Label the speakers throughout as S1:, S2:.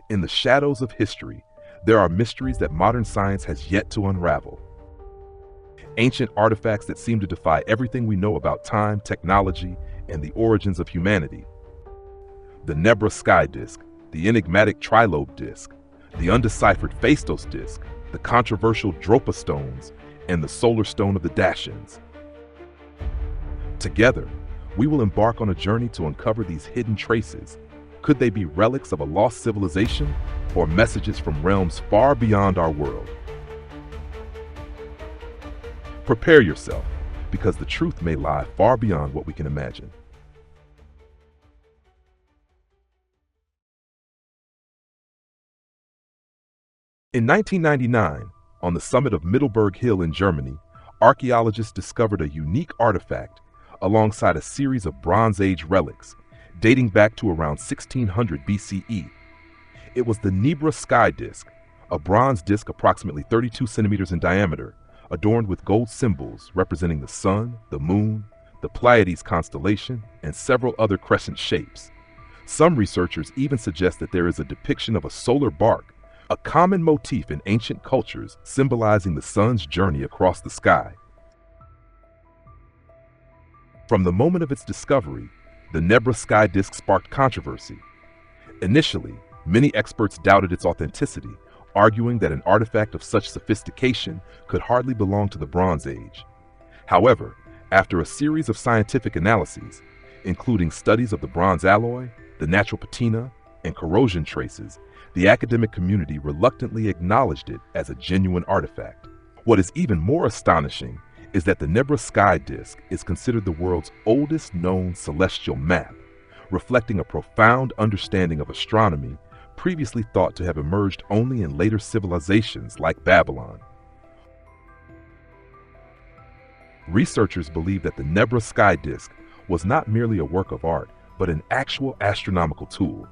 S1: In the shadows of history, there are mysteries that modern science has yet to unravel. Ancient artifacts that seem to defy everything we know about time, technology, and the origins of humanity. The Nebra Sky Disc, the enigmatic Trilobed Disc, the undeciphered Phaistos Disc, the controversial Dropa Stones, and the solar stone of the Dachshunds. Together, we will embark on a journey to uncover these hidden traces. Could they be relics of a lost civilization or messages from realms far beyond our world? Prepare yourself, because the truth may lie far beyond what we can imagine. In 1999, on the summit of Mittelberg Hill in Germany, archaeologists discovered a unique artifact alongside a series of Bronze Age relics dating back to around 1600 BCE. It was the Nebra Sky Disc, a bronze disc approximately 32 centimeters in diameter, adorned with gold symbols representing the sun, the moon, the Pleiades constellation, and several other crescent shapes. Some researchers even suggest that there is a depiction of a solar bark, a common motif in ancient cultures symbolizing the sun's journey across the sky. From the moment of its discovery, the Nebra Sky Disc sparked controversy. Initially, many experts doubted its authenticity, arguing that an artifact of such sophistication could hardly belong to the Bronze Age. However, after a series of scientific analyses, including studies of the bronze alloy, the natural patina, and corrosion traces, the academic community reluctantly acknowledged it as a genuine artifact. What is even more astonishing is that the Nebra Sky Disc is considered the world's oldest known celestial map, reflecting a profound understanding of astronomy previously thought to have emerged only in later civilizations like Babylon. Researchers believe that the Nebra Sky Disc was not merely a work of art, but an actual astronomical tool.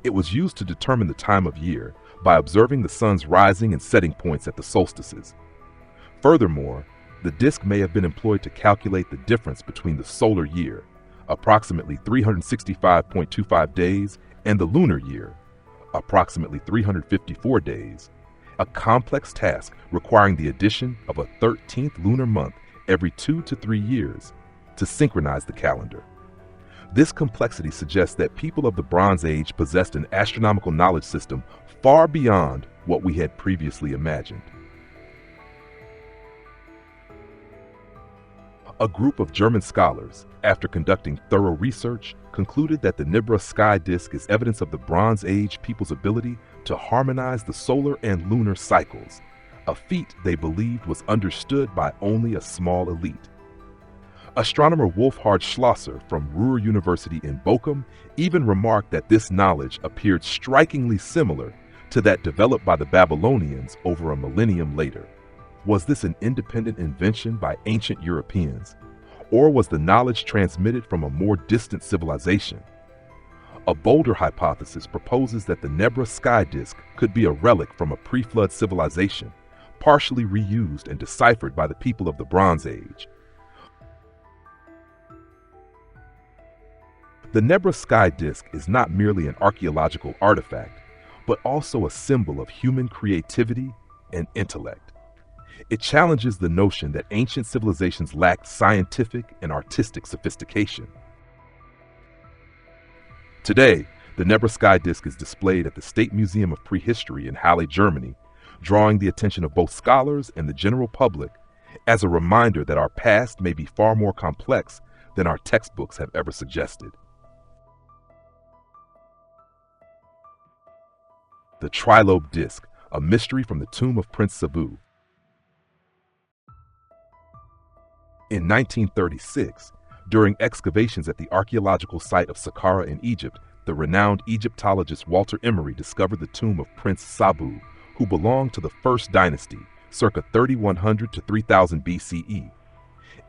S1: It was used to determine the time of year by observing the sun's rising and setting points at the solstices. Furthermore, the disc may have been employed to calculate the difference between the solar year, approximately 365.25 days, and the lunar year, approximately 354 days, a complex task requiring the addition of a 13th lunar month every 2 to 3 years to synchronize the calendar. This complexity suggests that people of the Bronze Age possessed an astronomical knowledge system far beyond what we had previously imagined. A group of German scholars, after conducting thorough research, concluded that the Nebra Sky Disc is evidence of the Bronze Age people's ability to harmonize the solar and lunar cycles, a feat they believed was understood by only a small elite. Astronomer Wolfhard Schlosser from Ruhr University in Bochum even remarked that this knowledge appeared strikingly similar to that developed by the Babylonians over a millennium later. Was this an independent invention by ancient Europeans, or was the knowledge transmitted from a more distant civilization? A bolder hypothesis proposes that the Nebra Sky Disc could be a relic from a pre-flood civilization, partially reused and deciphered by the people of the Bronze Age. The Nebra Sky Disc is not merely an archaeological artifact, but also a symbol of human creativity and intellect. It challenges the notion that ancient civilizations lacked scientific and artistic sophistication. Today, the Nebra Sky Disc is displayed at the State Museum of Prehistory in Halle, Germany, drawing the attention of both scholars and the general public as a reminder that our past may be far more complex than our textbooks have ever suggested. The Trilobed Disc, a mystery from the tomb of Prince Sabu. In 1936, during excavations at the archaeological site of Saqqara in Egypt, the renowned Egyptologist Walter Emery discovered the tomb of Prince Sabu, who belonged to the First Dynasty, circa 3100 to 3000 BCE.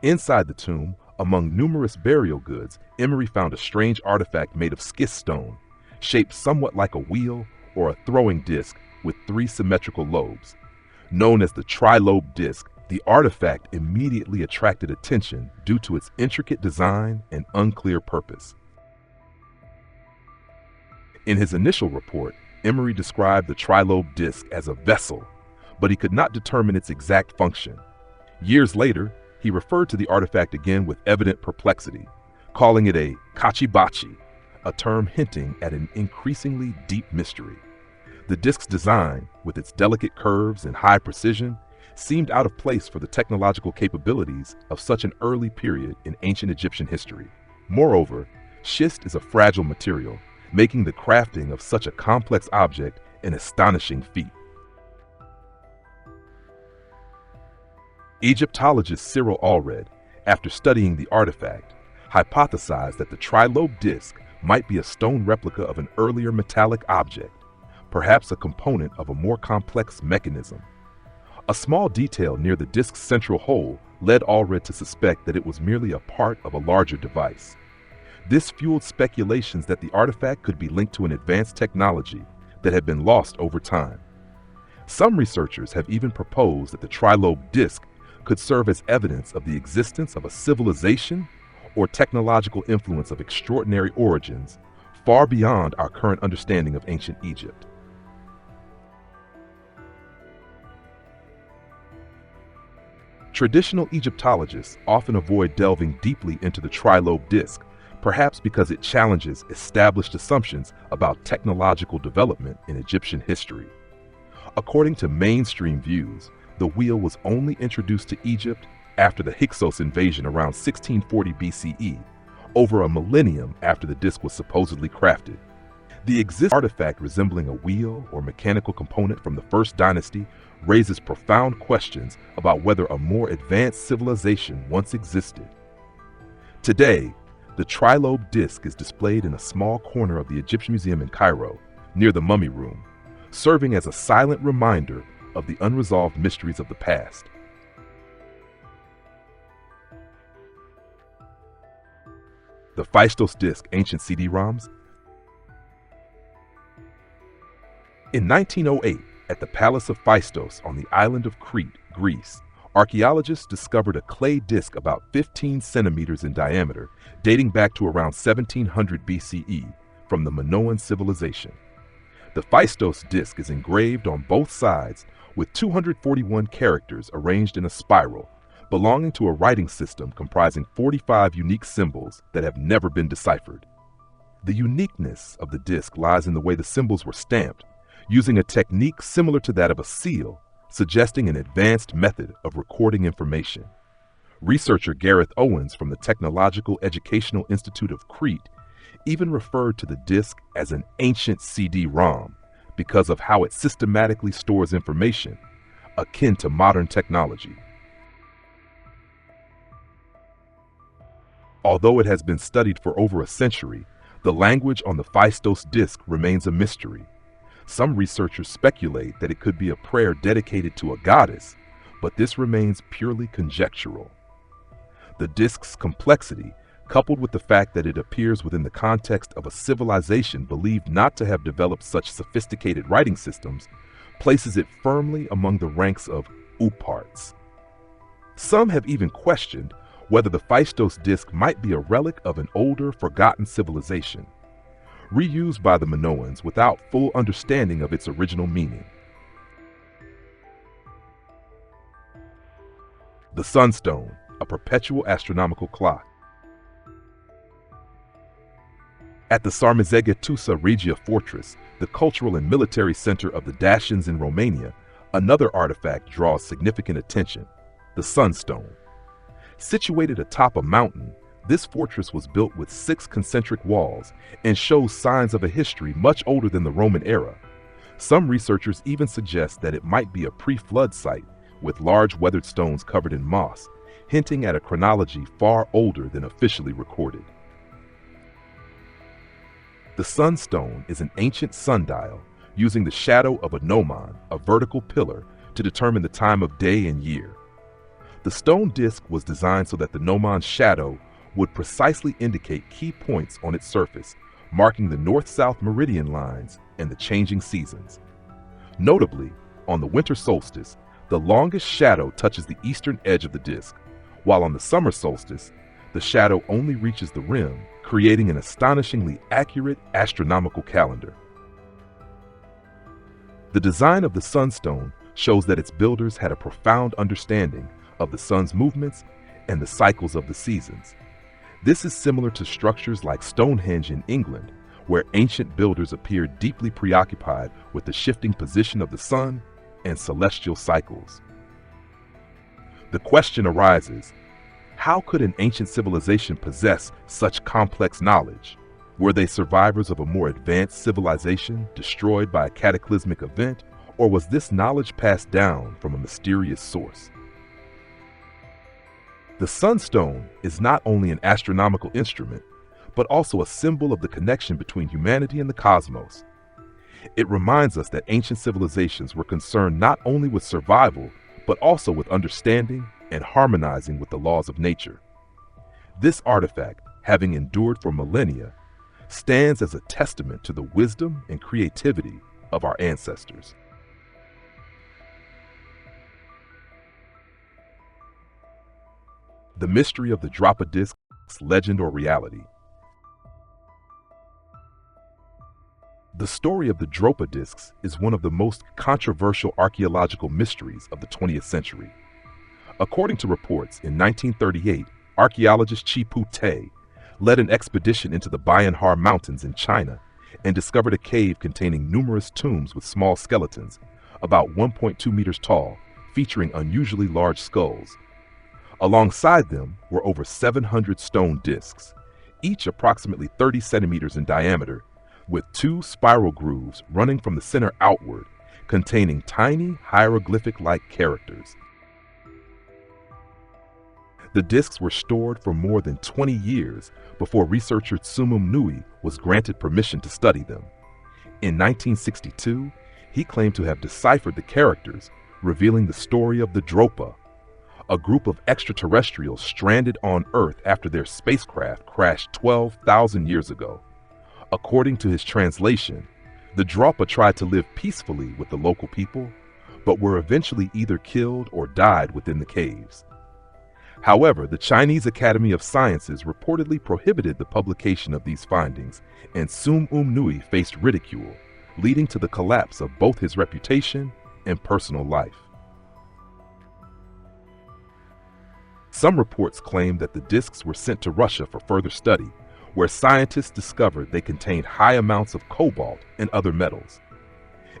S1: Inside the tomb, among numerous burial goods, Emery found a strange artifact made of schist stone, shaped somewhat like a wheel or a throwing disc with 3 symmetrical lobes. Known as the Trilobed Disc, the artifact immediately attracted attention due to its intricate design and unclear purpose. In his initial report, Emery described the Trilobed Disc as a vessel, but he could not determine its exact function. Years later, he referred to the artifact again with evident perplexity, calling it a kachibachi, a term hinting at an increasingly deep mystery. The disc's design, with its delicate curves and high precision, seemed out of place for the technological capabilities of such an early period in ancient Egyptian history. Moreover, schist is a fragile material, making the crafting of such a complex object an astonishing feat. Egyptologist Cyril Allred, after studying the artifact, hypothesized that the Trilobed Disc might be a stone replica of an earlier metallic object, perhaps a component of a more complex mechanism. A small detail near the disc's central hole led Allred to suspect that it was merely a part of a larger device. This fueled speculations that the artifact could be linked to an advanced technology that had been lost over time. Some researchers have even proposed that the Trilobed Disc could serve as evidence of the existence of a civilization or technological influence of extraordinary origins far beyond our current understanding of ancient Egypt. Traditional Egyptologists often avoid delving deeply into the Trilobed Disc, perhaps because it challenges established assumptions about technological development in Egyptian history. According to mainstream views, the wheel was only introduced to Egypt after the Hyksos invasion around 1640 BCE, over a millennium after the disc was supposedly crafted. The existing artifact resembling a wheel or mechanical component from the First Dynasty raises profound questions about whether a more advanced civilization once existed. Today, the Trilobed Disc is displayed in a small corner of the Egyptian Museum in Cairo, near the Mummy Room, serving as a silent reminder of the unresolved mysteries of the past. The Phaistos Disc, ancient CD-ROMs. In 1908, at the Palace of Phaistos on the island of Crete, Greece, archaeologists discovered a clay disc about 15 centimeters in diameter, dating back to around 1700 BCE, from the Minoan civilization. The Phaistos disc is engraved on both sides with 241 characters arranged in a spiral, belonging to a writing system comprising 45 unique symbols that have never been deciphered. The uniqueness of the disc lies in the way the symbols were stamped, using a technique similar to that of a seal, suggesting an advanced method of recording information. Researcher Gareth Owens from the Technological Educational Institute of Crete even referred to the disc as an ancient CD-ROM because of how it systematically stores information, akin to modern technology. Although it has been studied for over a century, the language on the Phaistos disc remains a mystery. Some researchers speculate that it could be a prayer dedicated to a goddess, but this remains purely conjectural. The disc's complexity, coupled with the fact that it appears within the context of a civilization believed not to have developed such sophisticated writing systems, places it firmly among the ranks of ooparts. Some have even questioned whether the Phaistos disc might be a relic of an older, forgotten civilization, reused by the Minoans without full understanding of its original meaning. The Sunstone, a perpetual astronomical clock. At the Sarmizegetusa Regia fortress, the cultural and military center of the Dacians in Romania, another artifact draws significant attention: the Sunstone. Situated atop a mountain, this fortress was built with 6 concentric walls and shows signs of a history much older than the Roman era. Some researchers even suggest that it might be a pre-flood site with large weathered stones covered in moss, hinting at a chronology far older than officially recorded. The Sunstone is an ancient sundial using the shadow of a gnomon, a vertical pillar, to determine the time of day and year. The stone disc was designed so that the gnomon's shadow would precisely indicate key points on its surface, marking the north-south meridian lines and the changing seasons. Notably, on the winter solstice, the longest shadow touches the eastern edge of the disc, while on the summer solstice, the shadow only reaches the rim, creating an astonishingly accurate astronomical calendar. The design of the sunstone shows that its builders had a profound understanding of the sun's movements and the cycles of the seasons. This is similar to structures like Stonehenge in England, where ancient builders appeared deeply preoccupied with the shifting position of the sun and celestial cycles. The question arises, how could an ancient civilization possess such complex knowledge? Were they survivors of a more advanced civilization destroyed by a cataclysmic event, or was this knowledge passed down from a mysterious source? The sunstone is not only an astronomical instrument, but also a symbol of the connection between humanity and the cosmos. It reminds us that ancient civilizations were concerned not only with survival, but also with understanding and harmonizing with the laws of nature. This artifact, having endured for millennia, stands as a testament to the wisdom and creativity of our ancestors. The mystery of the Dropa Disc, legend or reality. The story of the Dropa Discs is one of the most controversial archaeological mysteries of the 20th century. According to reports, in 1938, archaeologist Chipu Te led an expedition into the Bayan Mountains in China and discovered a cave containing numerous tombs with small skeletons, about 1.2 meters tall, featuring unusually large skulls. Alongside them were over 700 stone discs, each approximately 30 centimeters in diameter, with 2 spiral grooves running from the center outward, containing tiny hieroglyphic-like characters. The discs were stored for more than 20 years before researcher Tsumum Nui was granted permission to study them. In 1962, he claimed to have deciphered the characters, revealing the story of the Dropa, a group of extraterrestrials stranded on Earth after their spacecraft crashed 12,000 years ago. According to his translation, the Dropa tried to live peacefully with the local people, but were eventually either killed or died within the caves. However, the Chinese Academy of Sciences reportedly prohibited the publication of these findings, and Tsum Nui faced ridicule, leading to the collapse of both his reputation and personal life. Some reports claim that the discs were sent to Russia for further study, where scientists discovered they contained high amounts of cobalt and other metals.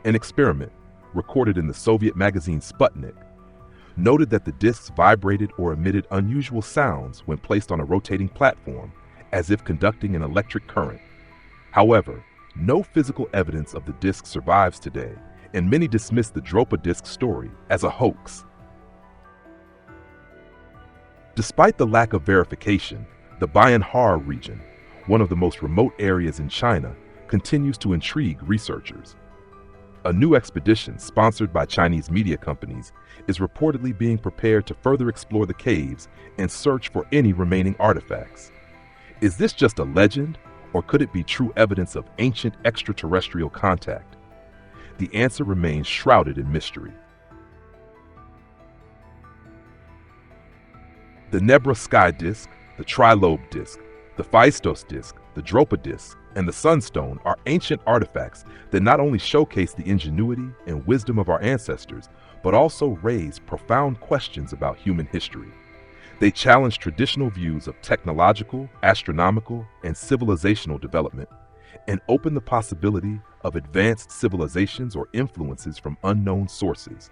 S1: An experiment, recorded in the Soviet magazine Sputnik, noted that the discs vibrated or emitted unusual sounds when placed on a rotating platform, as if conducting an electric current. However, no physical evidence of the disc survives today, and many dismiss the Dropa Disc story as a hoax. Despite the lack of verification, the Bayan region, one of the most remote areas in China, continues to intrigue researchers. A new expedition sponsored by Chinese media companies is reportedly being prepared to further explore the caves and search for any remaining artifacts. Is this just a legend, or could it be true evidence of ancient extraterrestrial contact? The answer remains shrouded in mystery. The Nebra Sky Disc, the Trilobed Disc, the Phaistos Disc, the Dropa Disc, and the Sunstone are ancient artifacts that not only showcase the ingenuity and wisdom of our ancestors, but also raise profound questions about human history. They challenge traditional views of technological, astronomical, and civilizational development, and open the possibility of advanced civilizations or influences from unknown sources.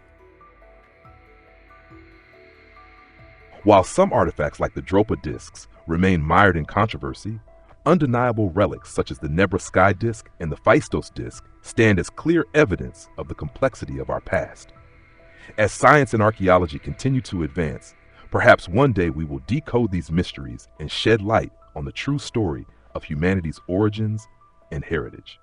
S1: While some artifacts like the Dropa Discs remain mired in controversy, undeniable relics such as the Nebra Sky Disc and the Phaistos Disc stand as clear evidence of the complexity of our past. As science and archaeology continue to advance, perhaps one day we will decode these mysteries and shed light on the true story of humanity's origins and heritage.